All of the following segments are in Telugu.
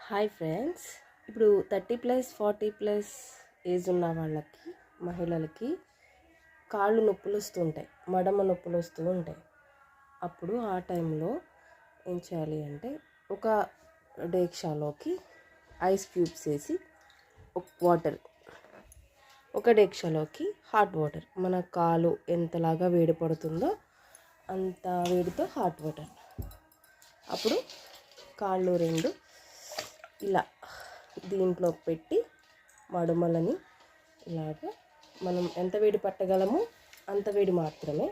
హాయ్ ఫ్రెండ్స్, ఇప్పుడు 30+ 40+ ఏజ్ ఉన్న వాళ్ళకి, మహిళలకి కాళ్ళు నొప్పులు వస్తుంటాయి, మడమ నొప్పులు వస్తూ ఉంటాయి. అప్పుడు ఆ టైంలో ఏం చేయాలి అంటే, ఒక డేక్షాలోకి ఐస్ క్యూబ్స్ వేసి ఒక డేక్షాలోకి హాట్ వాటర్, మన కాలు ఎంతలాగా వేడి పడుతుందో అంత వేడితో హాట్ వాటర్, అప్పుడు కాళ్ళు రెండు ఇలా దీంట్లో పెట్టి మడుమలని ఇలాగా మనం ఎంత వేడి పట్టగలమో అంత వేడి మాత్రమే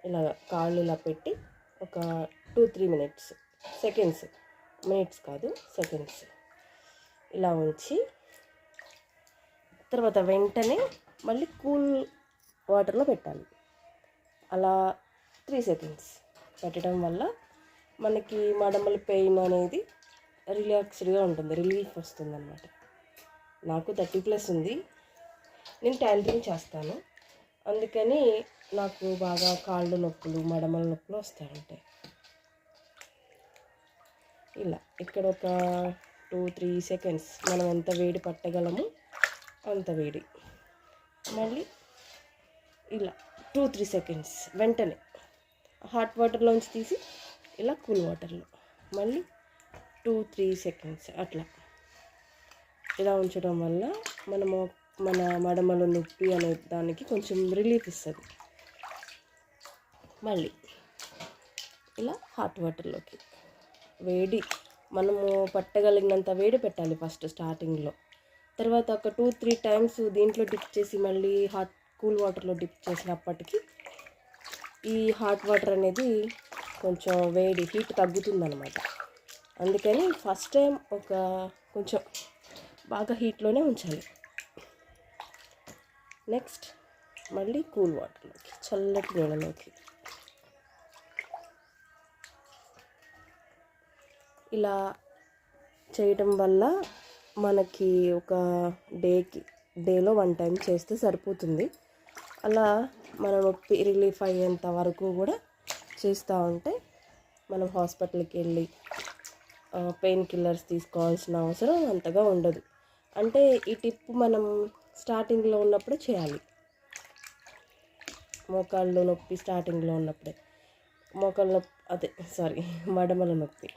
ఇలా కాళ్ళు ఇలా పెట్టి ఒక 2-3 సెకండ్స్, మినిట్స్ కాదు సెకండ్స్ ఇలా ఉంచి తర్వాత వెంటనే మళ్ళీ కూల్ వాటర్లో పెట్టాలి. అలా 3 సెకండ్స్ పెట్టడం వల్ల మనకి మడమల పెయిన్ అనేది రిలాక్స్డ్గా ఉంటుంది, రిలీఫ్ వస్తుంది అన్నమాట. నాకు 30+ ఉంది, నేను టైలరింగ్ చేస్తాను, అందుకని నాకు బాగా కాళ్ళు నొప్పులు, మడమల నొప్పులు వస్తాయంటాయి. ఇలా ఇక్కడ ఒక 2-3 సెకండ్స్ మనం ఎంత వేడి పట్టగలమో అంత వేడి, మళ్ళీ ఇలా 2-3 సెకండ్స్ వెంటనే హాట్ వాటర్లోంచి తీసి ఇలా కూల్ వాటర్లో మళ్ళీ 2-3 సెకండ్స్ అట్లా ఇలా ఉంచడం వల్ల మన మడమల నొప్పి అనే దానికి కొంచెం రిలీఫ్ ఇస్తుంది. మళ్ళీ ఇలా హాట్ వాటర్లోకి వేడి మనము పట్టగలిగినంత వేడి పెట్టాలి ఫస్ట్ స్టార్టింగ్లో. తర్వాత ఒక 2-3 టైమ్స్ దీంట్లో డిప్ చేసి మళ్ళీ కూల్ వాటర్లో డిప్ చేసినప్పటికీ ఈ హాట్ వాటర్ అనేది కొంచెం వేడి హీట్ తగ్గుతుందన్నమాట. అందుకని ఫస్ట్ టైం కొంచెం బాగా హీట్లోనే ఉంచాలి. నెక్స్ట్ మళ్ళీ కూల్ వాటర్లోకి, చల్లటి నీళ్ళలోకి ఇలా చేయటం వల్ల మనకి ఒక డేలో 1 టైం చేస్తే సరిపోతుంది. అలా మన నొప్పి రిలీఫ్ అయ్యేంత వరకు కూడా చేస్తూ ఉంటే మనం హాస్పిటల్కి వెళ్ళి పెయిన్ కిల్లర్స్ తీసుకోవాల్సిన అవసరం అంతగా ఉండదు. అంటే ఈ టిప్ మనం స్టార్టింగ్లో ఉన్నప్పుడే చేయాలి. మోకాళ్ళు నొప్పి స్టార్టింగ్లో ఉన్నప్పుడే, మడమల నొప్పి